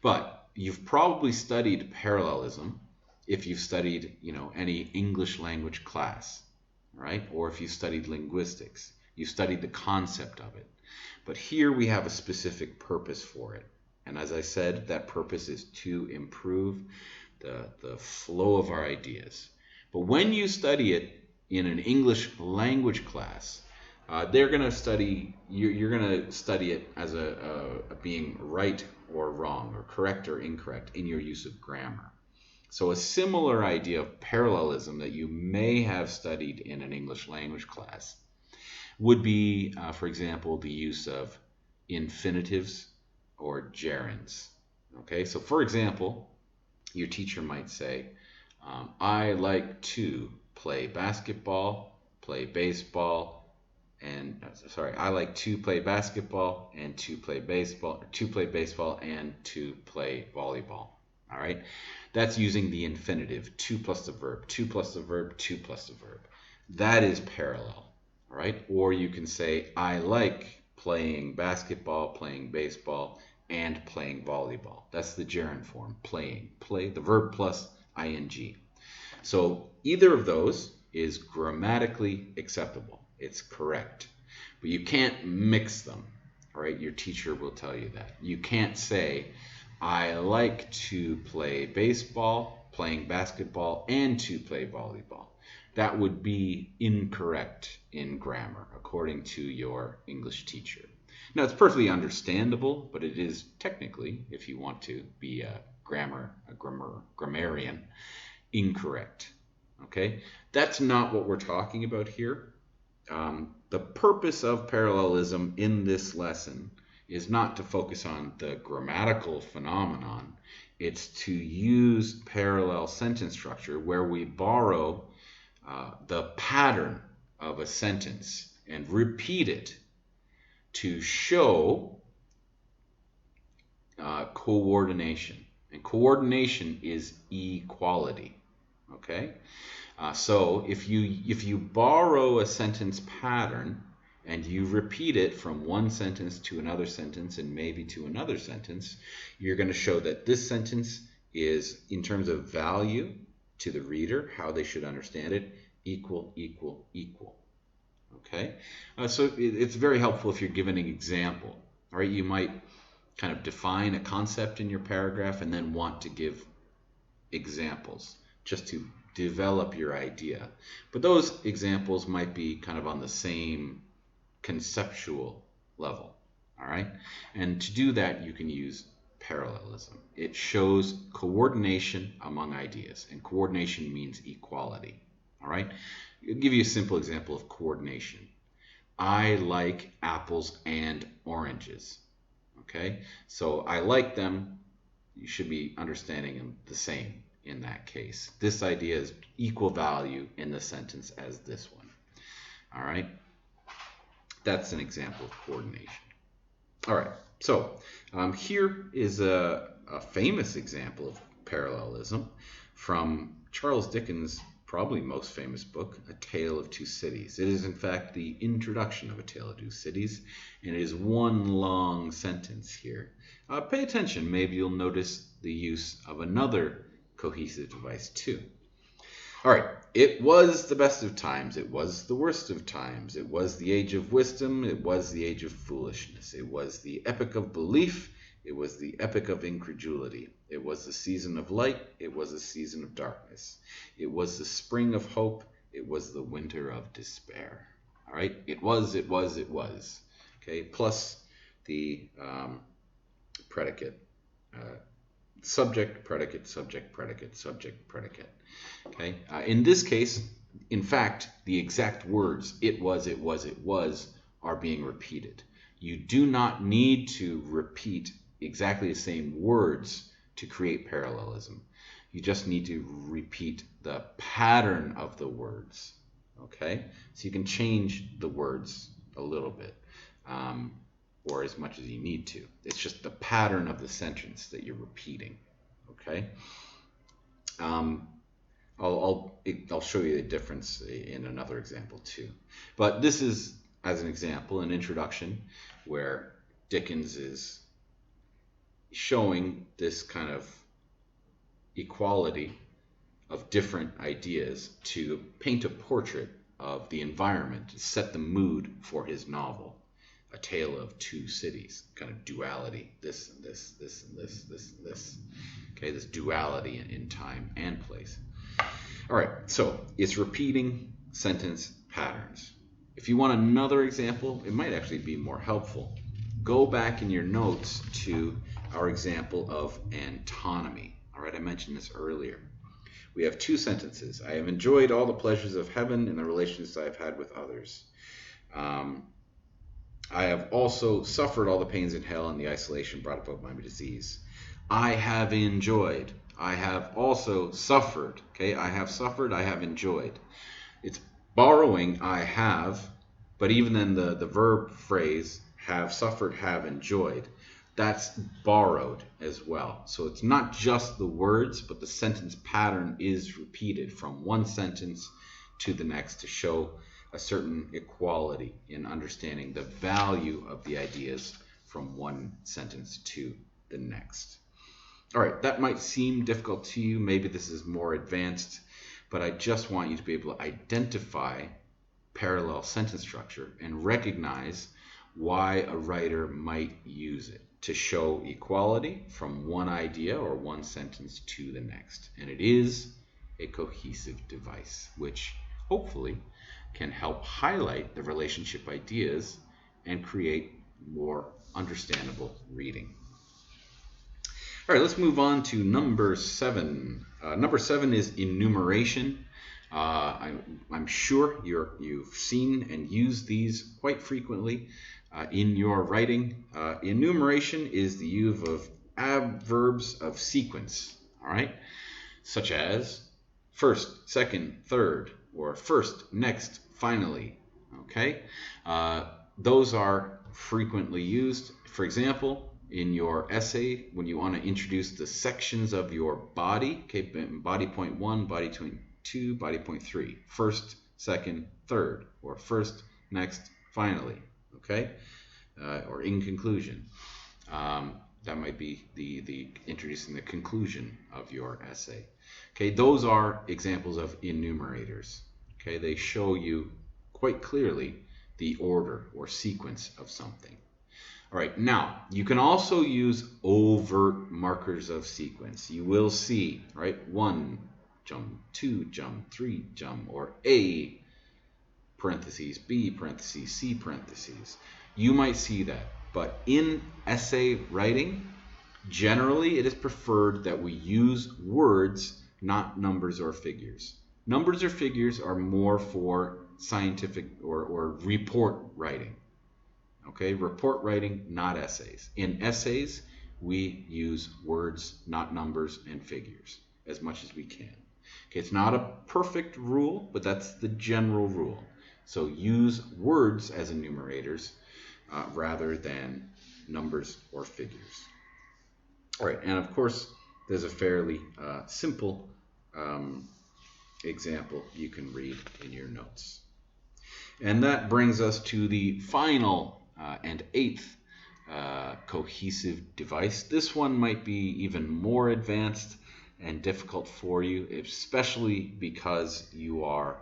But you've probably studied parallelism if you've studied, any English language class, right? Or if you studied linguistics, you studied the concept of it. But here we have a specific purpose for it. And as I said, that purpose is to improve the flow of our ideas. But when you study it in an English language class, they're going to study, you're going to study it as a being right or wrong, or correct or incorrect in your use of grammar. So a similar idea of parallelism that you may have studied in an English language class would be, for example, the use of infinitives or gerunds. Okay, so for example, your teacher might say, I like to play basketball, play baseball, I like to play basketball and to play baseball, and to play volleyball. All right, that's using the infinitive, to plus the verb, to plus the verb, to plus the verb. That is parallel. All right, or you can say, I like playing basketball, playing baseball, and playing volleyball. That's the gerund form, playing. Play, the verb plus ing. So either of those is grammatically acceptable. It's correct. But you can't mix them. All right, your teacher will tell you that. You can't say, I like to play baseball, playing basketball, and to play volleyball. That would be incorrect in grammar, according to your English teacher. Now, it's perfectly understandable, but it is technically, if you want to be a grammarian, incorrect. Okay? That's not what we're talking about here. The purpose of parallelism in this lesson is not to focus on the grammatical phenomenon. It's to use parallel sentence structure where we borrow the pattern of a sentence and repeat it to show coordination. And coordination is equality. Okay? So if you borrow a sentence pattern and you repeat it from one sentence to another sentence and maybe to another sentence, you're going to show that this sentence is, in terms of value to the reader, how they should understand it, equal, equal, equal. Okay? So it's very helpful if you're given an example. All right? You might kind of define a concept in your paragraph and then want to give examples just to develop your idea. But those examples might be kind of on the same conceptual level. All right? And to do that, you can use parallelism. It shows coordination among ideas, and coordination means equality. All right? I'll give you a simple example of coordination. I like apples and oranges. Okay, so I like them. You should be understanding them the same in that case. This idea is equal value in the sentence as this one. All right, that's an example of coordination. All right, so here is a famous example of parallelism from Charles Dickens' probably most famous book, A Tale of Two Cities. It is, in fact, the introduction of A Tale of Two Cities, and it is one long sentence here. Pay attention. Maybe you'll notice the use of another cohesive device, too. All right. It was the best of times. It was the worst of times. It was the age of wisdom. It was the age of foolishness. It was the epoch of belief. It was the epoch of incredulity. It was the season of light. It was the season of darkness. It was the spring of hope. It was the winter of despair. All right. It was. Okay. Plus the predicate. Subject, predicate, subject, predicate, subject, predicate. Okay. In this case, in fact, the exact words it was are being repeated. You do not need to repeat exactly the same words to create parallelism. You just need to repeat the pattern of the words. Okay. So you can change the words a little bit. Or as much as you need to. It's just the pattern of the sentence that you're repeating. Okay. I'll show you the difference in another example too. But this is, as an example, an introduction where Dickens is showing this kind of equality of different ideas to paint a portrait of the environment, to set the mood for his novel. A Tale of Two Cities, kind of duality, this and this, this and this, this and this. Okay, this duality in time and place. All right, so it's repeating sentence patterns. If you want another example, it might actually be more helpful. Go back in your notes to our example of antinomy. All right, I mentioned this earlier. We have two sentences. I have enjoyed all the pleasures of heaven in the relations I have had with others. I have also suffered all the pains in hell and the isolation brought about by my disease. I have enjoyed. I have also suffered. Okay, I have suffered, I have enjoyed. It's borrowing I have, but even then the verb phrase have suffered, have enjoyed, that's borrowed as well. So it's not just the words, but the sentence pattern is repeated from one sentence to the next to show a certain equality in understanding the value of the ideas from one sentence to the next. All right, that might seem difficult to you. Maybe this is more advanced, but I just want you to be able to identify parallel sentence structure and recognize why a writer might use it to show equality from one idea or one sentence to the next. And it is a cohesive device, which hopefully can help highlight the relationship ideas and create more understandable reading. All right, let's move on to number 7. Number 7 is enumeration. I'm sure you've seen and used these quite frequently in your writing. Enumeration is the use of adverbs of sequence, all right, such as first, second, third, or first, next, finally. Okay, those are frequently used. For example, in your essay, when you want to introduce the sections of your body, okay, body point 1, body point 2, body point 3, first, second, third, or first, next, finally, okay, or in conclusion. That might be the introducing the conclusion of your essay. Okay, those are examples of enumerators. Okay, they show you quite clearly the order or sequence of something. All right, now you can also use overt markers of sequence. You will see, right, 1 jump, 2 jump, 3 jump, or A parentheses, B parentheses, C parentheses. You might see that, but in essay writing, generally it is preferred that we use words, not numbers or figures. Numbers or figures are more for scientific or report writing. Okay, report writing, not essays. In essays, we use words, not numbers and figures as much as we can. Okay, it's not a perfect rule, but that's the general rule. So use words as enumerators rather than numbers or figures. All right, and of course, there's a fairly simple example you can read in your notes. And that brings us to the final and eighth cohesive device. This one might be even more advanced and difficult for you, especially because you are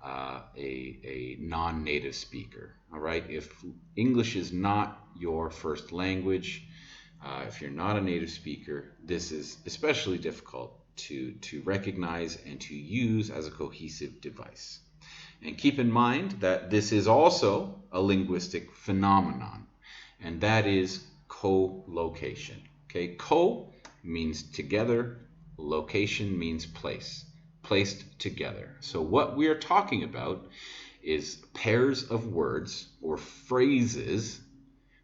a non-native speaker. All right, if English is not your first language, if you're not a native speaker, this is especially difficult to recognize and to use as a cohesive device. And keep in mind that this is also a linguistic phenomenon, and that is co-location. Okay, co means together, location means place, placed together. So what we are talking about is pairs of words or phrases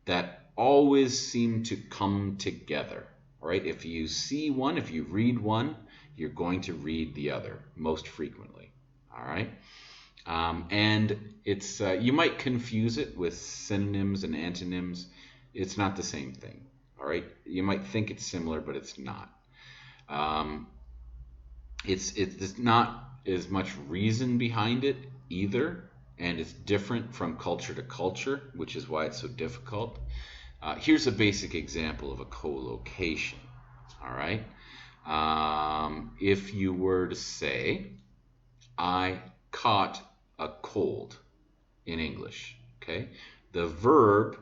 that always seem to come together. All right, if you see one, if you read one, you're going to read the other most frequently. All right. And it's you might confuse it with synonyms and antonyms. It's not the same thing. All right, you might think it's similar, but it's not. It's not as much reason behind it either, and it's different from culture to culture, which is why it's so difficult. Here's a basic example of a co-location. All right, if you were to say, "I caught a cold" in English, okay? The verb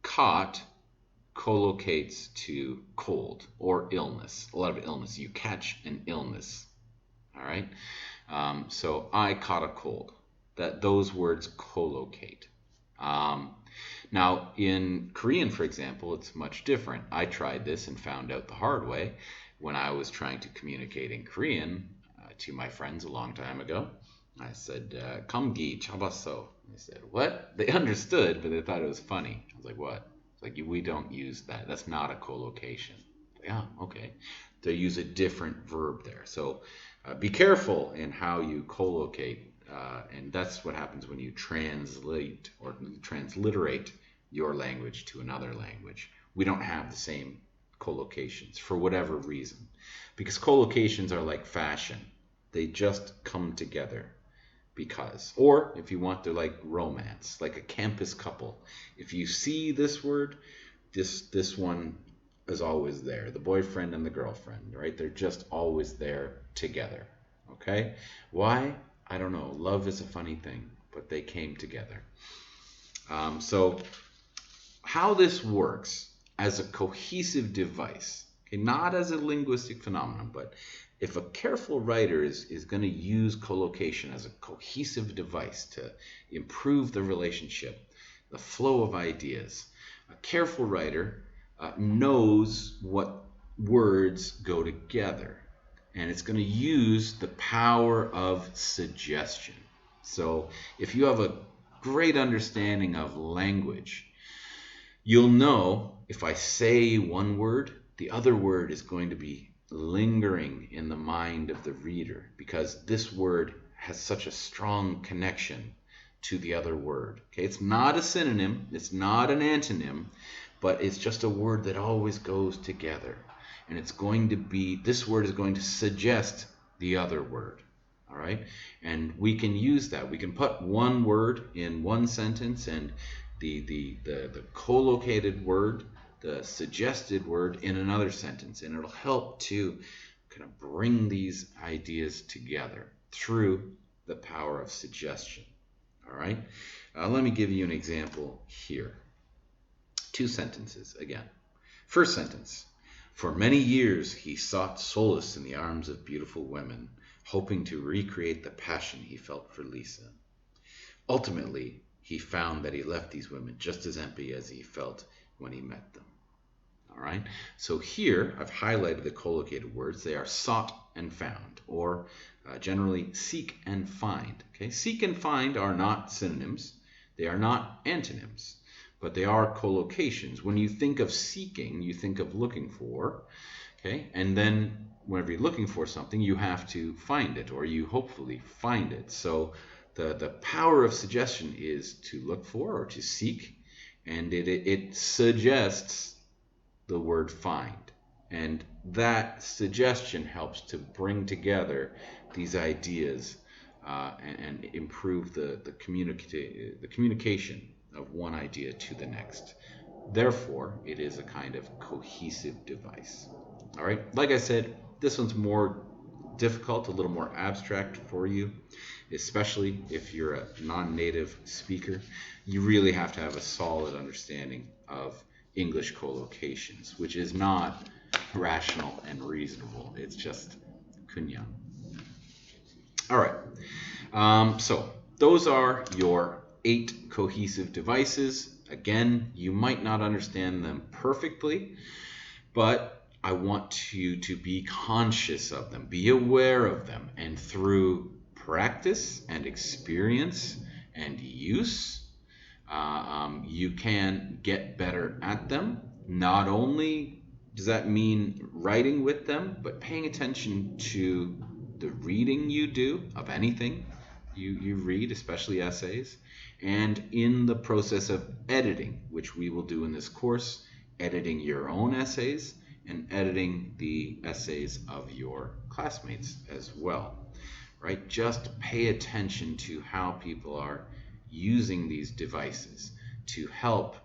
caught collocates to cold or illness. A lot of illness. You catch an illness, all right? So I caught a cold. Those words collocate. Now, in Korean, for example, it's much different. I tried this and found out the hard way when I was trying to communicate in Korean to my friends a long time ago. I said, "감기 잡았어." They said, "What?" They understood, but they thought it was funny. I was like, "What?" It's like, we don't use that. That's not a collocation. Yeah, okay. They use a different verb there. So be careful in how you collocate. And that's what happens when you translate or transliterate your language to another language. We don't have the same collocations for whatever reason. Because collocations are like fashion. They just come together. Because, or if you want, they're like romance, like a campus couple. If you see this word, this one is always there. The boyfriend and the girlfriend, right? They're just always there together. Okay? Why? I don't know. Love is a funny thing, but they came together. So how this works as a cohesive device, okay, not as a linguistic phenomenon, but if a careful writer is going to use collocation as a cohesive device to improve the relationship, the flow of ideas, a careful writer knows what words go together. And it's going to use the power of suggestion. So if you have a great understanding of language, you'll know if I say one word, the other word is going to be lingering in the mind of the reader because this word has such a strong connection to the other word. Okay, it's not a synonym, it's not an antonym, but it's just a word that always goes together. And it's going to be, this word is going to suggest the other word. All right, and we can use that. We can put one word in one sentence and the collocated word, the suggested word in another sentence, and it'll help to kind of bring these ideas together through the power of suggestion. All right, let me give you an example here. Two sentences again. First sentence: for many years he sought solace in the arms of beautiful women, hoping to recreate the passion he felt for Lisa. Ultimately, he found that he left these women just as empty as he felt when he met them. All right, so here I've highlighted the collocated words. They are sought and found, or generally seek and find. Okay, seek and find are not synonyms. They are not antonyms, but they are collocations. When you think of seeking, you think of looking for. Okay, and then whenever you're looking for something, you have to find it, or you hopefully find it. So the power of suggestion is to look for or to seek, and it suggests the word find. And that suggestion helps to bring together these ideas and improve the communication of one idea to the next. Therefore, it is a kind of cohesive device. All right, like I said, this one's more difficult, a little more abstract for you, especially if you're a non-native speaker. You really have to have a solid understanding of English collocations, which is not rational and reasonable. It's just kunyan. All right, so those are your 8 cohesive devices. Again, you might not understand them perfectly, but I want you to be conscious of them, be aware of them, and through practice and experience and use, you can get better at them. Not only does that mean writing with them, but paying attention to the reading you do of anything you read, especially essays, and in the process of editing, which we will do in this course, editing your own essays and editing the essays of your classmates as well, right? Just pay attention to how people are using these devices to help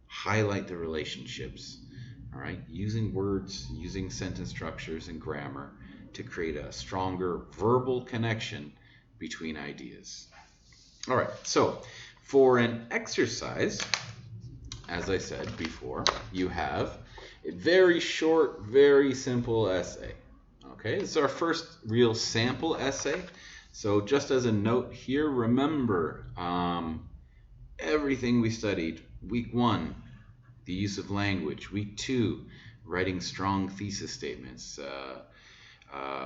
highlight the relationships, all right? Using words, using sentence structures and grammar to create a stronger verbal connection between ideas. All right, so for an exercise, as I said before, you have a very short, very simple essay. Okay, this is our first real sample essay. So just as a note here, remember everything we studied. Week 1, the use of language. Week 2, writing strong thesis statements.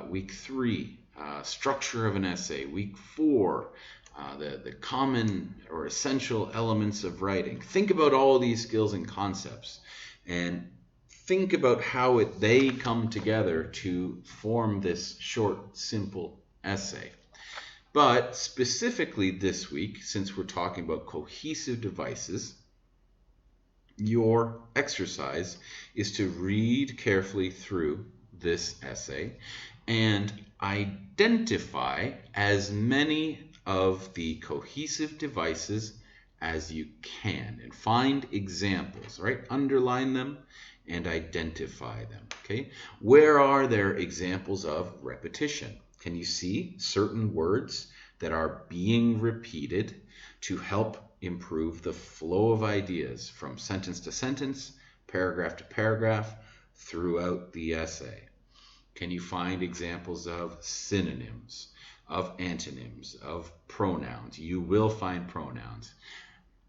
Week 3, structure of an essay. Week 4, the common or essential elements of writing. Think about all these skills and concepts, and think about how they come together to form this short, simple essay. But specifically this week, since we're talking about cohesive devices, your exercise is to read carefully through this essay and identify as many of the cohesive devices as you can and find examples, right? Underline them and identify them, okay? Where are there examples of repetition? Can you see certain words that are being repeated to help improve the flow of ideas from sentence to sentence, paragraph to paragraph, throughout the essay? Can you find examples of synonyms, of antonyms, of pronouns? You will find pronouns.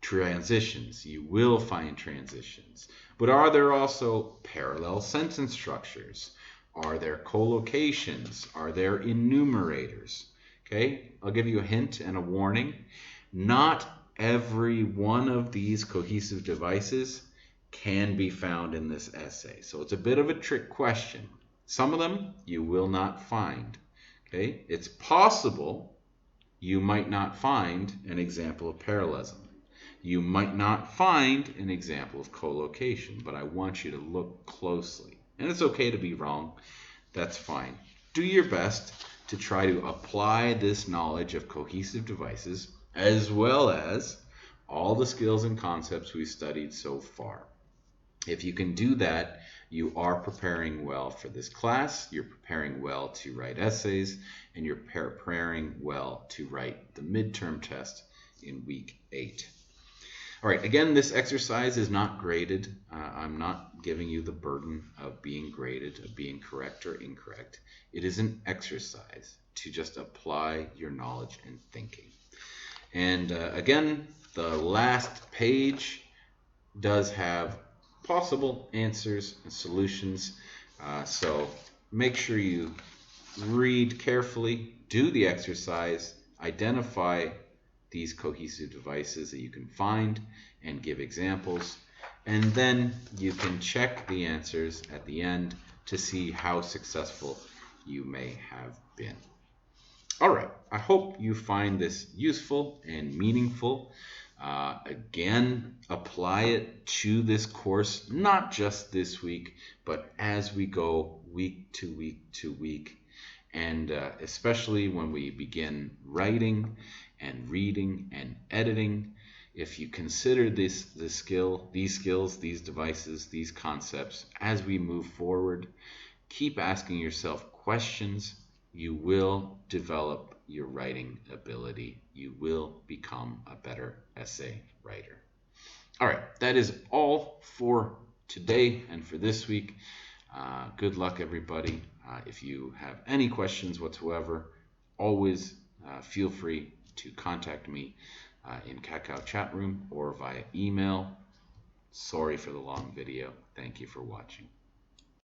Transitions, you will find transitions. But are there also parallel sentence structures? Are there collocations? Are there enumerators? Okay, I'll give you a hint and a warning. Not every one of these cohesive devices can be found in this essay. So it's a bit of a trick question. Some of them you will not find. Okay, it's possible you might not find an example of parallelism. You might not find an example of collocation, but I want you to look closely. And it's okay to be wrong. That's fine. Do your best to try to apply this knowledge of cohesive devices as well as all the skills and concepts we've studied so far. If you can do that, you are preparing well for this class, you're preparing well to write essays, and you're preparing well to write the midterm test in week 8. All right, again, this exercise is not graded. I'm not giving you the burden of being graded, of being correct or incorrect. It is an exercise to just apply your knowledge and thinking. And again, the last page does have possible answers and solutions. So make sure you read carefully, do the exercise, identify these cohesive devices that you can find and give examples, and then you can check the answers at the end to see how successful you may have been. All right, I hope you find this useful and meaningful. Again, apply it to this course, not just this week, but as we go week to week to week. And especially when we begin writing and reading and editing, if you consider these skills, these devices, these concepts as we move forward, keep asking yourself questions. You will develop your writing ability. You will become a better essay writer. All right, that is all for today and for this week. Good luck, everybody. If you have any questions whatsoever, always feel free to contact me in Kakao chat room or via email. Sorry for the long video. Thank you for watching.